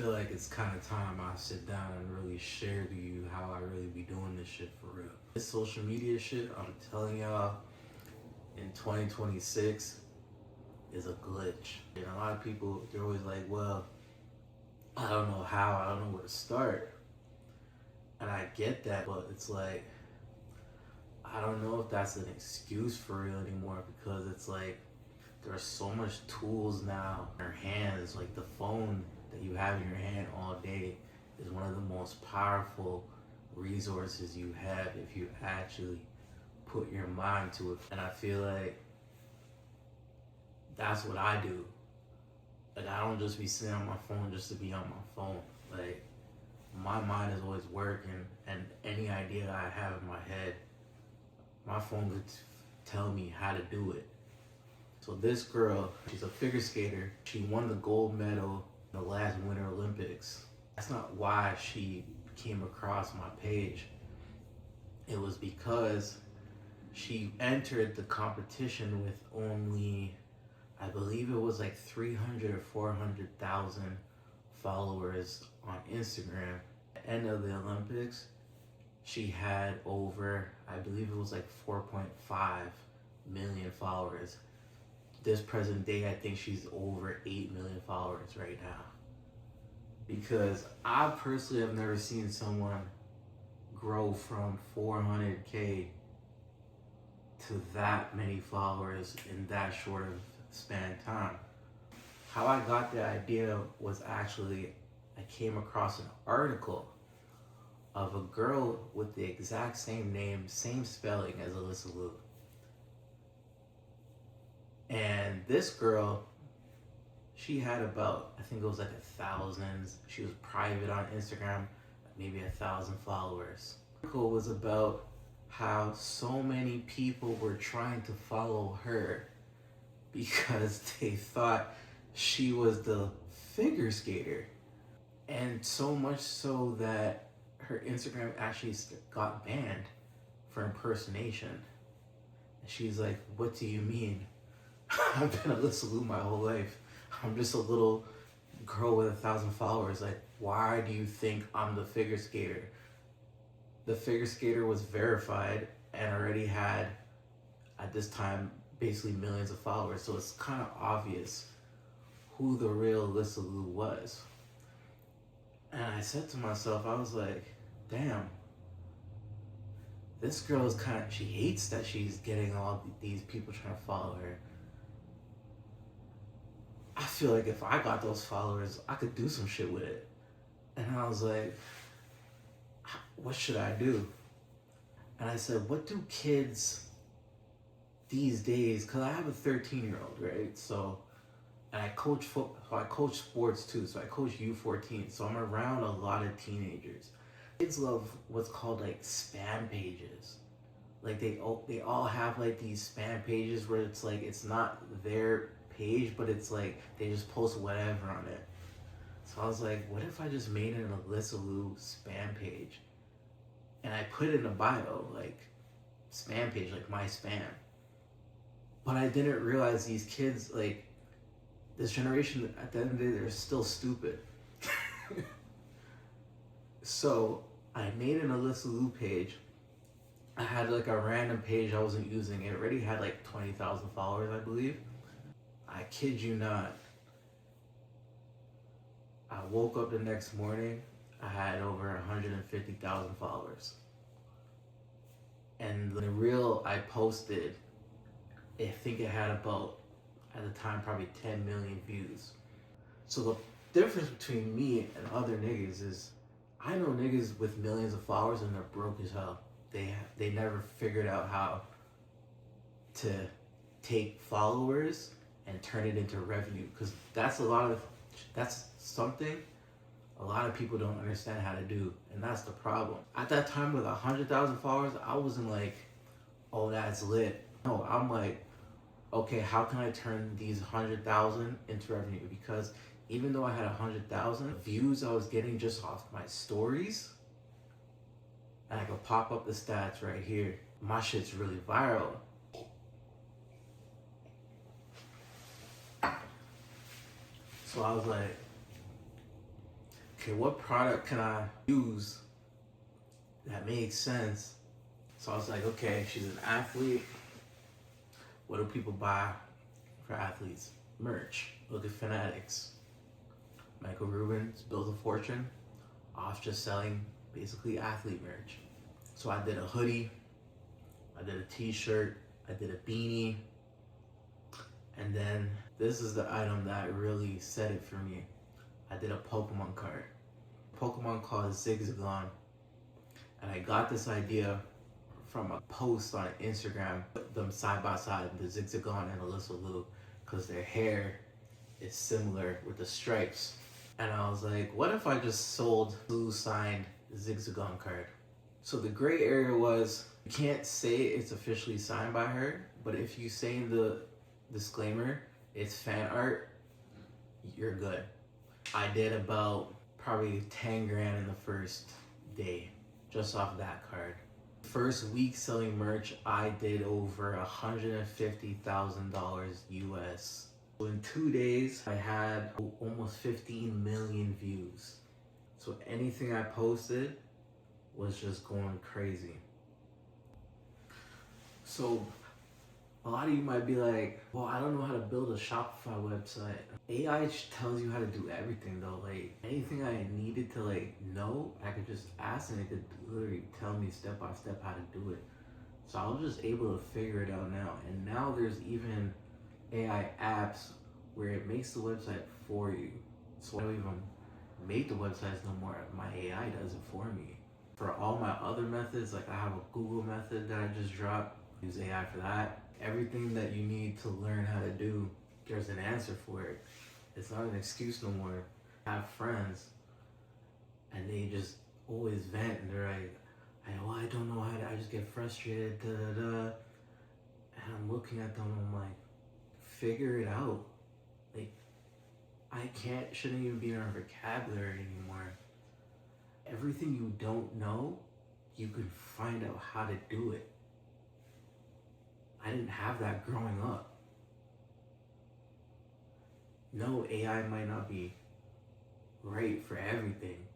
feel like it's kind of time I sit down and really share to you how I really be doing this shit for real. This social media shit, I'm telling y'all, in 2026 is a glitch. And a lot of people, they're always like, well, I don't know how, I don't know where to start. And I get that, but it's like, I don't know if that's an excuse for real anymore, because it's like, there's so much tools now in our hands. Like the phone that you have in your hand all day is one of the most powerful resources you have if you actually put your mind to it. And I feel like that's what I do. Like I don't just be sitting on my phone just to be on my phone. Like my mind is always working, and any idea I have in my head, my phone could tell me how to do it. So this girl, she's a figure skater. She won the gold medal in the last Winter Olympics. That's not why she came across my page. It was because she entered the competition with only, I believe it was like 300 or 400,000 followers on Instagram. At the end of the Olympics, she had over, I believe it was like 4.5 million followers. This present day, I think she's over 8 million followers right now. Because I personally have never seen someone grow from 400K to that many followers in that short of span of time. How I got the idea was actually, I came across an article of a girl with the exact same name, same spelling as Alysa Liu. And this girl, she had about, I think it was like 1,000. She was private on Instagram, maybe 1,000 followers. The article was about how so many people were trying to follow her because they thought she was the figure skater. And so much so that her Instagram actually got banned for impersonation. And she's like, what do you mean? I've been Alysa Liu my whole life. I'm just a little girl with 1,000 followers. Like, why do you think I'm the figure skater? The figure skater was verified and already had, at this time, basically millions of followers. So it's kind of obvious who the real Alysa Liu was. And I said to myself, I was like, damn, this girl is she hates that she's getting all these people trying to follow her. I feel like if I got those followers, I could do some shit with it. And I was like, what should I do? And I said, what do kids these days, because I have a 13-year-old, right? So, and I coach I coach sports too. So I coach U14. So I'm around a lot of teenagers. Kids love what's called like spam pages. Like they all have like these spam pages where it's like, it's not their page, but it's like they just post whatever on it. So I was like, what if I just made an Alysa Liu spam page and I put in a bio like spam page, like my spam. But I didn't realize these kids, like this generation, at the end of the day, they're still stupid. So I made an Alysa Liu page. I had like a random page I wasn't using. It already had like 20,000 followers, I believe. I kid you not. I woke up the next morning, I had over 150,000 followers. And the reel I posted, I think it had about, at the time, probably 10 million views. So the difference between me and other niggas is, I know niggas with millions of followers and they're broke as hell. They never figured out how to take followers and turn it into revenue, because that's something a lot of people don't understand how to do, and that's the problem. At that time with 100,000 followers, I wasn't like, oh, that's lit. No, I'm like, okay, how can I turn these 100,000 into revenue? Because even though I had 100,000 views I was getting just off my stories, and I could pop up the stats right here, my shit's really viral. So I was like, okay, what product can I use that makes sense? So I was like, okay, she's an athlete. What do people buy for athletes? Merch. Look at Fanatics. Michael Rubin's built a fortune off just selling basically athlete merch. So I did a hoodie, I did a t-shirt, I did a beanie, and then this is the item that really set it for me. I did a Pokemon card. Pokemon called Zigzagoon. And I got this idea from a post on Instagram, put them side by side, the Zigzagoon and Alysa Liu, because their hair is similar with the stripes. And I was like, what if I just sold Liu signed Zigzagoon card? So the gray area was, you can't say it's officially signed by her, but if you say in the disclaimer, it's fan art, you're good. I did about probably 10 grand in the first day, just off that card. First week selling merch, I did over $150,000 US. So in 2 days, I had almost 15 million views. So anything I posted was just going crazy. So a lot of you might be like, well, I don't know how to build a Shopify website. AI tells you how to do everything though. Like anything I needed to know, I could just ask and it could literally tell me step by step how to do it. So I was just able to figure it out now. And now there's even AI apps where it makes the website for you. So I don't even make the websites no more. My AI does it for me. For all my other methods, like I have a Google method that I just dropped, use AI for that. Everything that you need to learn how to do, there's an answer for it. It's not an excuse no more. I have friends and they just always vent and they're like, I don't know how to, I just get frustrated, da da da. And I'm looking at them, I'm like, figure it out. Like, shouldn't even be in our vocabulary anymore. Everything you don't know, you can find out how to do it. I didn't have that growing up. No, AI might not be right for everything,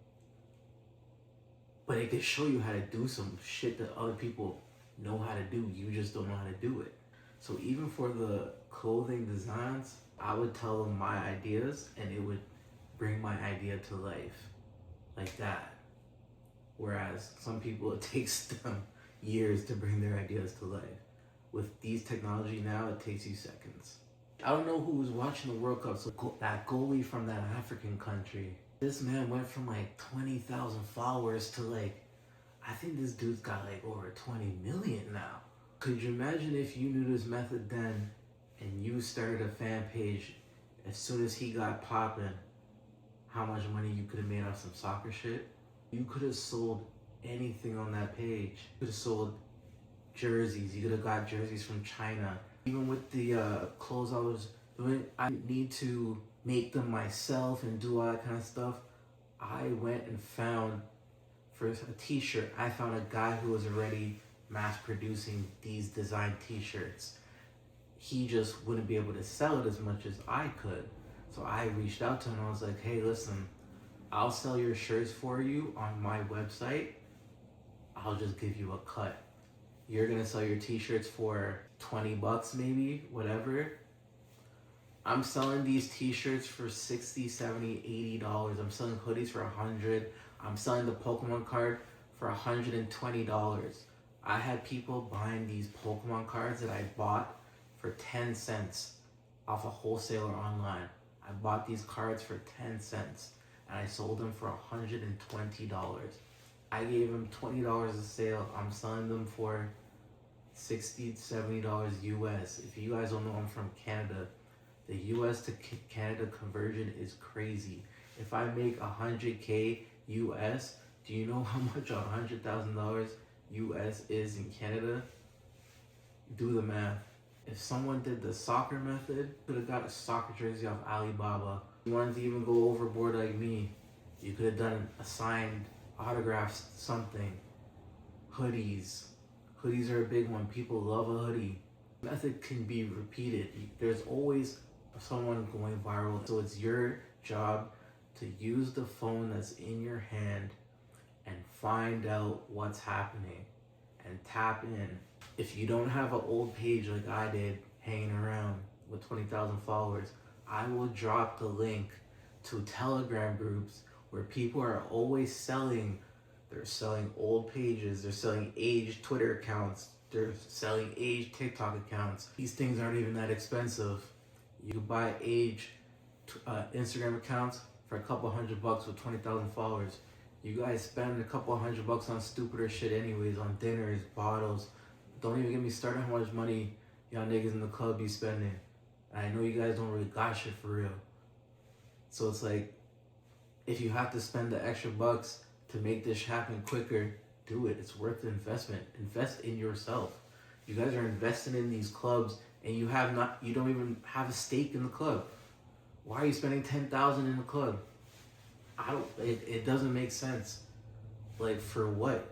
but it can show you how to do some shit that other people know how to do. You just don't know how to do it. So even for the clothing designs, I would tell them my ideas and it would bring my idea to life like that. Whereas some people, it takes them years to bring their ideas to life. With these technology now, it takes you seconds. I don't know who was watching the World Cup, so that goalie from that African country, this man went from 20,000 followers to I think this dude's got over 20 million now. Could you imagine if you knew this method then and you started a fan page as soon as he got popping, how much money you could have made off some soccer shit? You could have sold anything on that page. You could have sold jerseys. You could have got jerseys from China. Even with the clothes I was doing, I didn't need to make them myself and do all that kind of stuff. I went and found, for a t-shirt, I found a guy who was already mass producing these design t-shirts. He just wouldn't be able to sell it as much as I could. So I reached out to him and I was like, hey, listen, I'll sell your shirts for you on my website. I'll just give you a cut. You're gonna sell your t-shirts for 20 bucks maybe, whatever. I'm selling these t-shirts for 60, 70, $80. I'm selling hoodies for $100. I'm selling the Pokemon card for $120. I had people buying these Pokemon cards that I bought for 10 cents off a wholesaler online. I bought these cards for 10 cents and I sold them for $120. I gave them $20 a sale. I'm selling them for $60, $70 US. If you guys don't know, I'm from Canada. The US to Canada conversion is crazy. If I make 100K US, do you know how much $100,000 US is in Canada? Do the math. If someone did the soccer method, could have got a soccer jersey off Alibaba. If you wanted to even go overboard like me, you could have done a signed autographs, something. Hoodies. Hoodies are a big one. People love a hoodie. The method can be repeated. There's always someone going viral. So it's your job to use the phone that's in your hand and find out what's happening and tap in. If you don't have an old page like I did hanging around with 20,000 followers, I will drop the link to Telegram groups where people are always selling. They're selling old pages, they're selling aged Twitter accounts, they're selling aged TikTok accounts. These things aren't even that expensive. You buy aged Instagram accounts for a couple $100 with 20,000 followers. You guys spend a couple $100 on stupider shit anyways, on dinners, bottles. Don't even get me started how much money y'all niggas in the club be spending. And I know you guys don't really got shit for real. So it's like, if you have to spend the extra bucks to make this happen quicker, do it. It's worth the investment. Invest in yourself. You guys are investing in these clubs and you don't even have a stake in the club. Why are you spending $10,000 in the club? It doesn't make sense. Like, for what?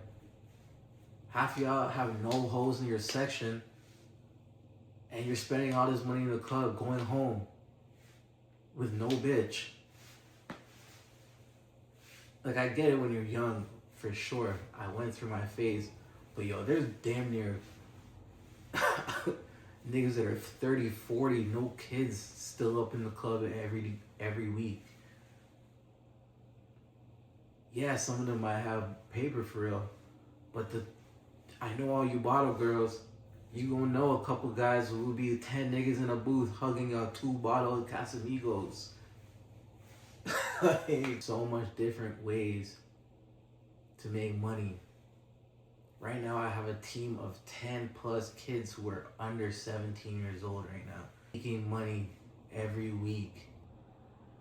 Half of y'all have no hoes in your section and you're spending all this money in the club going home with no bitch. Like, I get it when you're young, for sure. I went through my phase. But yo, there's damn near niggas that are 30, 40, no kids, still up in the club every week. Yeah, some of them might have paper for real. But I know all you bottle girls, you gonna know a couple guys who will be 10 niggas in a booth hugging out 2 bottle Casamigos. So much different ways to make money. Right now I have a team of 10 plus kids who are under 17 years old right now, making money every week.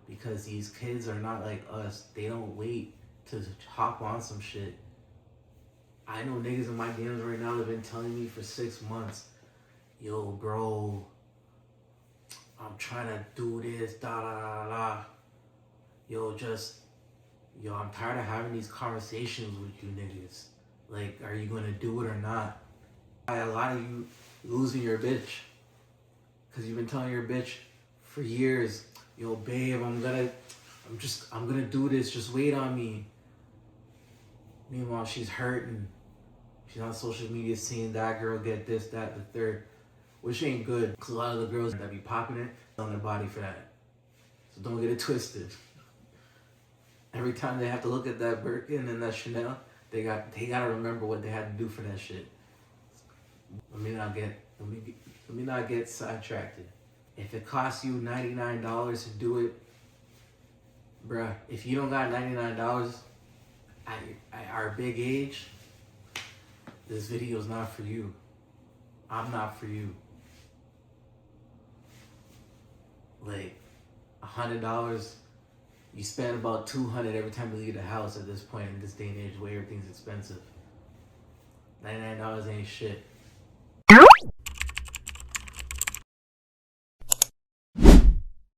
Because these kids are not like us. They don't wait to hop on some shit. I know niggas in my DMs right now that have been telling me for 6 months, yo bro, I'm trying to do this, da da da da. Yo, I'm tired of having these conversations with you niggas. Like, are you gonna do it or not? A lot of you losing your bitch. Cause you've been telling your bitch for years, yo babe, I'm gonna do this, just wait on me. Meanwhile, she's hurting. She's on social media seeing that girl get this, that, the third. Which ain't good. Cause a lot of the girls that be popping it on their body for that. So don't get it twisted. Every time they have to look at that Birkin and that Chanel, they gotta remember what they had to do for that shit. Let me not get sidetracked. If it costs you $99 to do it, bruh, if you don't got $99 at our big age, this video is not for you. I'm not for you. Like, $100, you spend about $200 every time you leave the house at this point in this day and age where everything's expensive. $99 ain't shit.